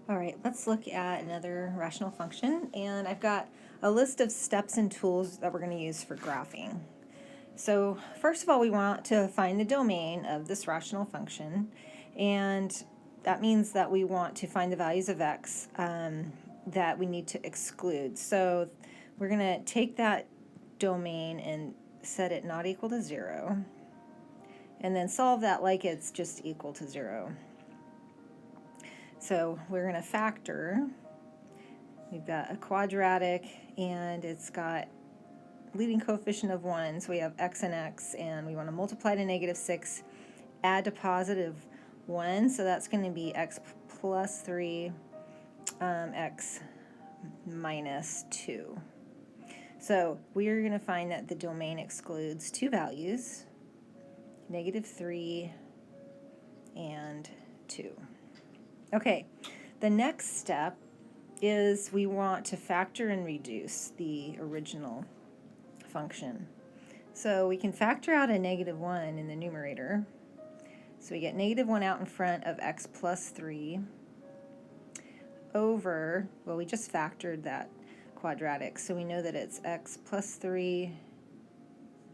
All right, let's look at another rational function, and I've got a list of steps and tools that we're going to use for graphing. So first of all, we want to find the domain of this rational function, and that means that we want to find the values of x that we need to exclude. So we're going to take that domain and set it not equal to 0, and then solve that like it's just equal to 0. So we're going to factor. We've got a quadratic, and it's got leading coefficient of 1, so we have x and we want to multiply to -6, add to positive 1, so that's going to be x plus 3, x minus 2. So we're going to find that the domain excludes two values, -3 and 2. Okay, the next step is we want to factor and reduce the original function. So we can factor out a -1 in the numerator. So we get -1 out in front of x plus 3 over, well, we just factored that quadratic, so we know that it's x plus 3,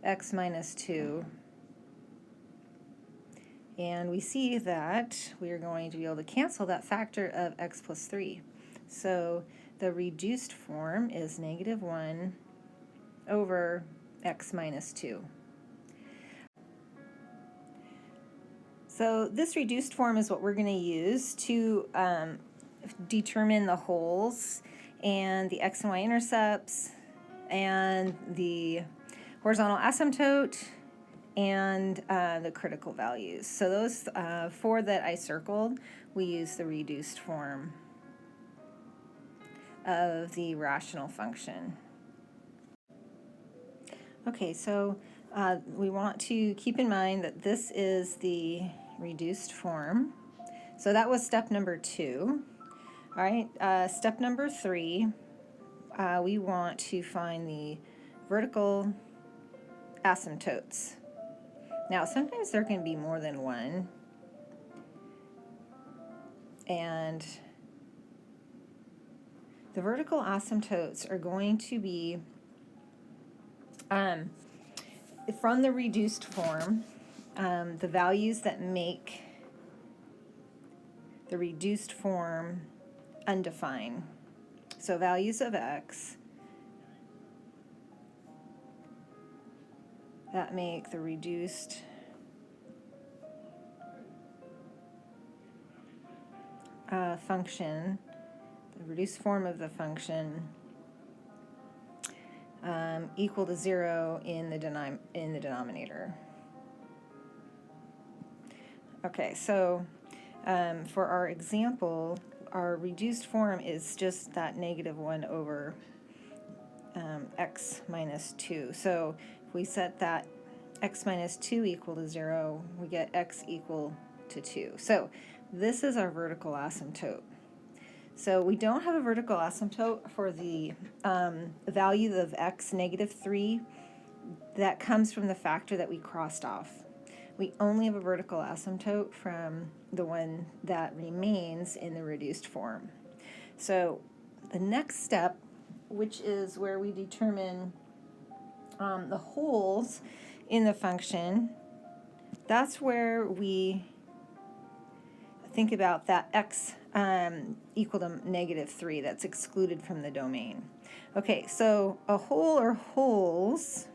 x minus 2. And we see that we are going to be able to cancel that factor of x plus 3. So the reduced form is -1 over x minus 2. So this reduced form is what we're going to use to determine the holes and the x and y intercepts and the horizontal asymptote and the critical values. So those four that I circled, we use the reduced form of the rational function. Okay, so we want to keep in mind that this is the reduced form. So that was step number 2. All right, step number 3, we want to find the vertical asymptotes. Now, sometimes there can be more than one, and the vertical asymptotes are going to be from the reduced form, the values that make the reduced form undefined. So values of x that make the reduced function, the reduced form of the function, equal to 0 in the denominator. Okay, so for our example, our reduced form is just that -1 over x minus 2. So if we set that x minus 2 equal to 0, we get x equal to 2. So this is our vertical asymptote. So we don't have a vertical asymptote for the value of x, -3, that comes from the factor that we crossed off. We only have a vertical asymptote from the one that remains in the reduced form. So the next step, which is where we determine the holes in the function, that's where we think about that x equal to -3 that's excluded from the domain. Okay, so a hole or holes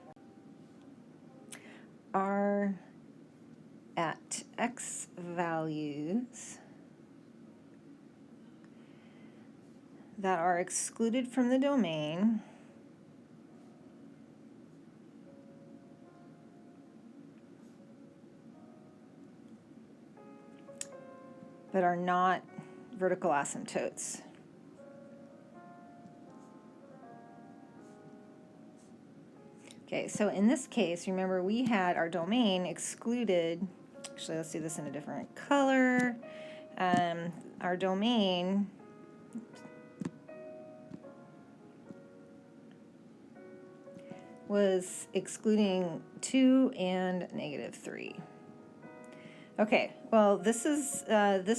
are at x values that are excluded from the domain but are not vertical asymptotes. Okay, so in this case, remember we had our domain excluded. Actually, let's do this in a different color. Our domain was excluding 2 and -3. Okay, well, this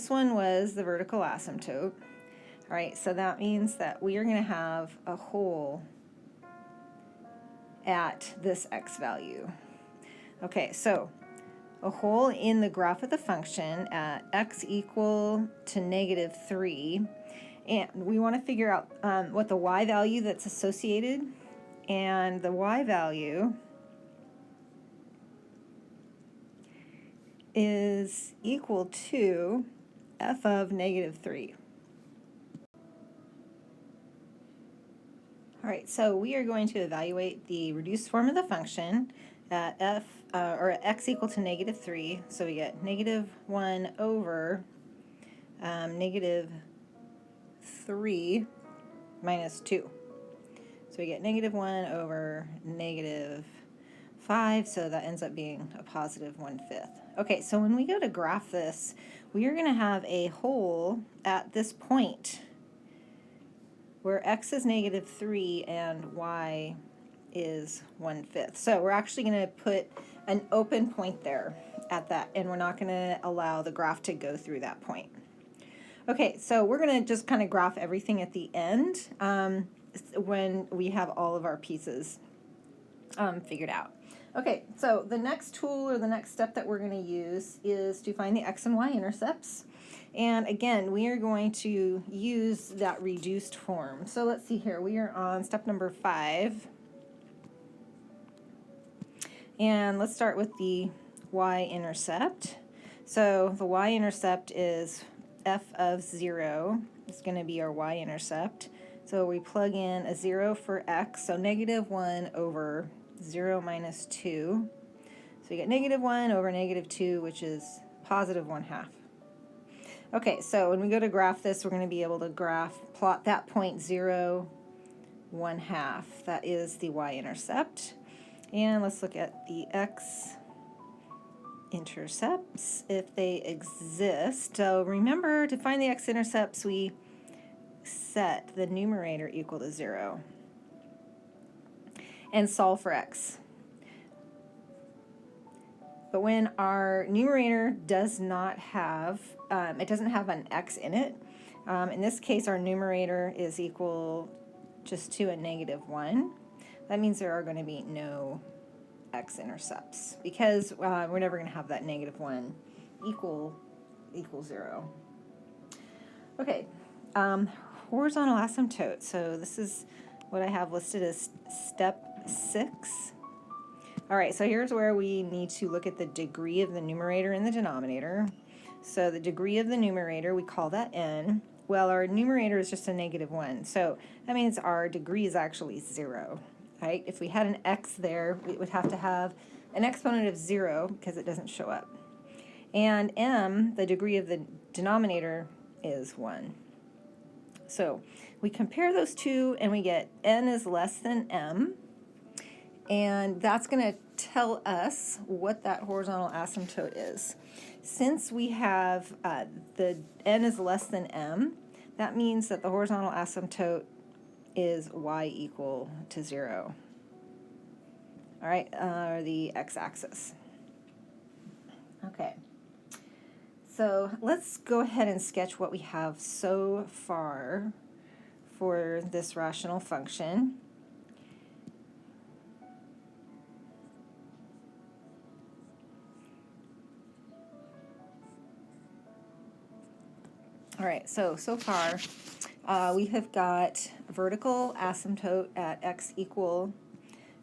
one was the vertical asymptote. All right, so that means that we are going to have a hole at this x value. Okay, so a hole in the graph of the function at x equal to -3, and we want to figure out what the y value that's associated, and the y value is equal to f of -3. All right, so we are going to evaluate the reduced form of the function at or at x equal to -3. So we get -1 over -3 minus 2. So we get -1 over -5, so that ends up being a positive 1/5. Okay, so when we go to graph this, we are going to have a hole at this point where x is -3 and y is 1/5. So we're actually going to put an open point there at that, and we're not going to allow the graph to go through that point. Okay, so we're going to just kind of graph everything at the end when we have all of our pieces figured out. Okay, so the next tool or the next step that we're going to use is to find the x and y intercepts. And again, we are going to use that reduced form. So let's see here. We are on step number 5. And let's start with the y-intercept. So the y-intercept is f of 0. It's going to be our y-intercept. So we plug in a 0 for x, so -1 over 0 minus 2. So we get -1 over -2, which is positive 1/2. Okay, so when we go to graph this, we're going to be able to plot that point 0, 1/2. That is the y-intercept. And let's look at the x-intercepts, if they exist. So remember, to find the x-intercepts, we set the numerator equal to 0 and solve for x. But when our numerator does not have, it doesn't have an x in it, in this case our numerator is equal just to a -1, that means there are going to be no x-intercepts because we're never going to have that -1 equal 0. Okay, horizontal asymptote. So this is what I have listed as step 6. All right, so here's where we need to look at the degree of the numerator and the denominator. So the degree of the numerator, we call that n. Well, our numerator is just a -1, so that means our degree is actually 0, right? If we had an x there, we would have to have an exponent of 0 because it doesn't show up. And m, the degree of the denominator, is 1. So we compare those two, and we get n is less than m. And that's going to tell us what that horizontal asymptote is. Since we have the n is less than m, that means that the horizontal asymptote is y equal to 0. All right, or the x-axis. Okay. So let's go ahead and sketch what we have so far for this rational function. All right, so far we have got vertical asymptote at x equal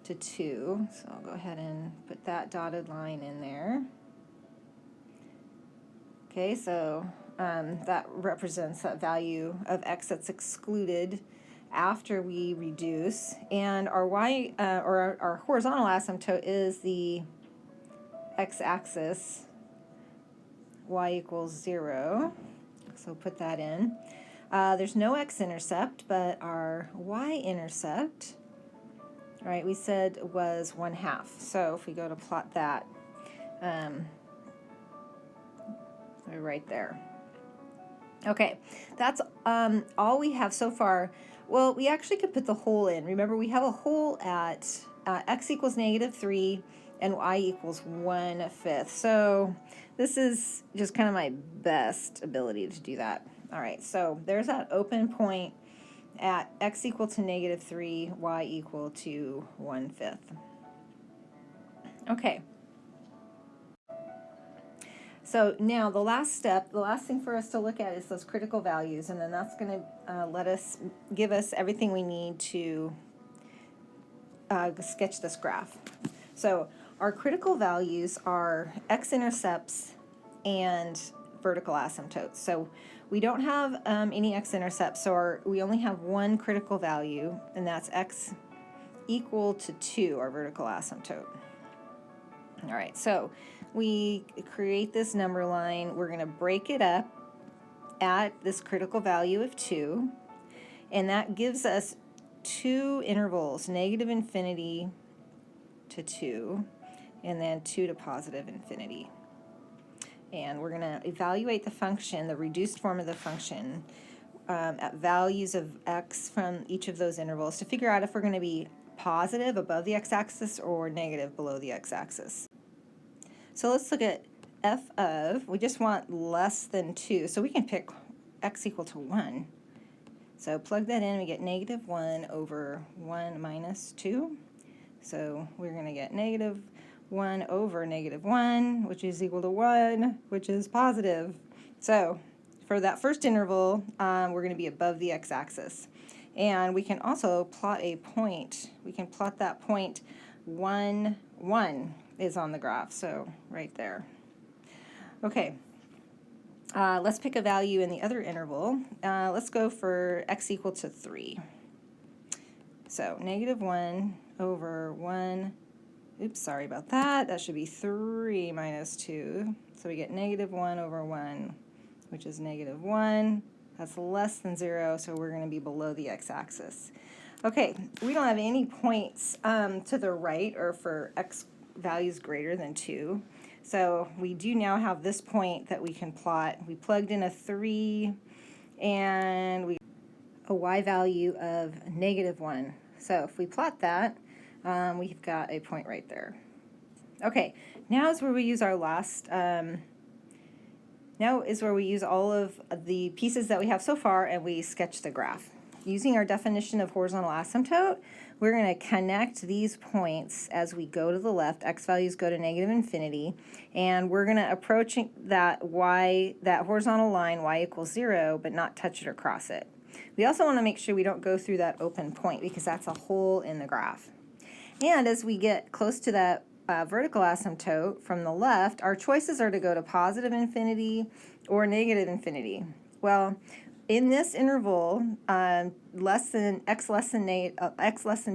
to 2. So I'll go ahead and put that dotted line in there. Okay, so that represents that value of x that's excluded after we reduce. And our y, or our horizontal asymptote is the x-axis, y equals 0. So put that in. There's no x-intercept, but our y-intercept, all right, we said was 1/2. So if we go to plot that, we're right there. Okay, that's all we have so far. Well, we actually could put the hole in. Remember, we have a hole at x equals -3 and y equals 1/5. So this is just kind of my best ability to do that. All right, so there's that open point at x equal to -3, y equal to 1/5. Okay. So now the last step, the last thing for us to look at is those critical values, and then that's going to give us everything we need to sketch this graph. So our critical values are x-intercepts and vertical asymptotes. So we don't have any x-intercepts, so we only have one critical value, and that's x equal to 2, our vertical asymptote. All right, so we create this number line. We're going to break it up at this critical value of 2, and that gives us two intervals, -infinity to 2, and then 2 to positive infinity. And we're going to evaluate the function, the reduced form of the function, at values of x from each of those intervals to figure out if we're going to be positive above the x-axis or negative below the x-axis. So let's look at f of, we just want less than 2, so we can pick x equal to 1. So plug that in, we get -1 over 1 minus 2. So we're going to get -1 over -1, which is equal to 1, which is positive. So for that first interval, we're going to be above the x-axis. And we can also plot a point. We can plot that point 1, 1 is on the graph, so right there. Okay, let's pick a value in the other interval. Let's go for x equal to 3. So -1 over 1, oops, sorry about that. That should be 3 minus 2. So we get -1 over 1, which is -1. That's less than 0, so we're going to be below the x-axis. Okay, we don't have any points to the right or for x values greater than 2. So we do now have this point that we can plot. We plugged in a 3 and a y value of -1. So if we plot that, we've got a point right there. Okay, now is where we use our last, now is where we use all of the pieces that we have so far and we sketch the graph. Using our definition of horizontal asymptote, we're going to connect these points as we go to the left. X values go to -infinity, and we're going to approach that horizontal line, y equals 0, but not touch it or cross it. We also want to make sure we don't go through that open point because that's a hole in the graph. And as we get close to that vertical asymptote from the left, our choices are to go to positive infinity or negative infinity. Well, in this interval, x less than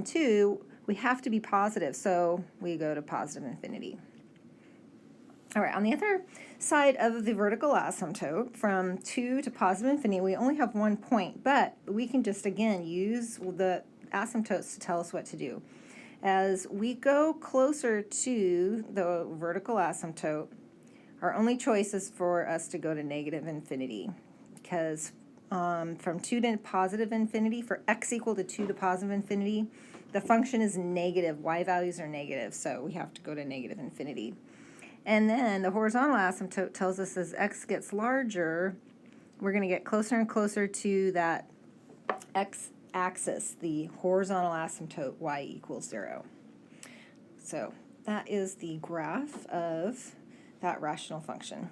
2, we have to be positive, so we go to positive infinity. All right, on the other side of the vertical asymptote, from 2 to positive infinity, we only have one point, but we can just, again, use the asymptotes to tell us what to do. As we go closer to the vertical asymptote, our only choice is for us to go to negative infinity, because from 2 to positive infinity, for x equal to 2 to positive infinity, the function is negative. Y values are negative, so we have to go to negative infinity. And then the horizontal asymptote tells us as x gets larger, we're going to get closer and closer to that x-axis, the horizontal asymptote, y equals 0. So that is the graph of that rational function.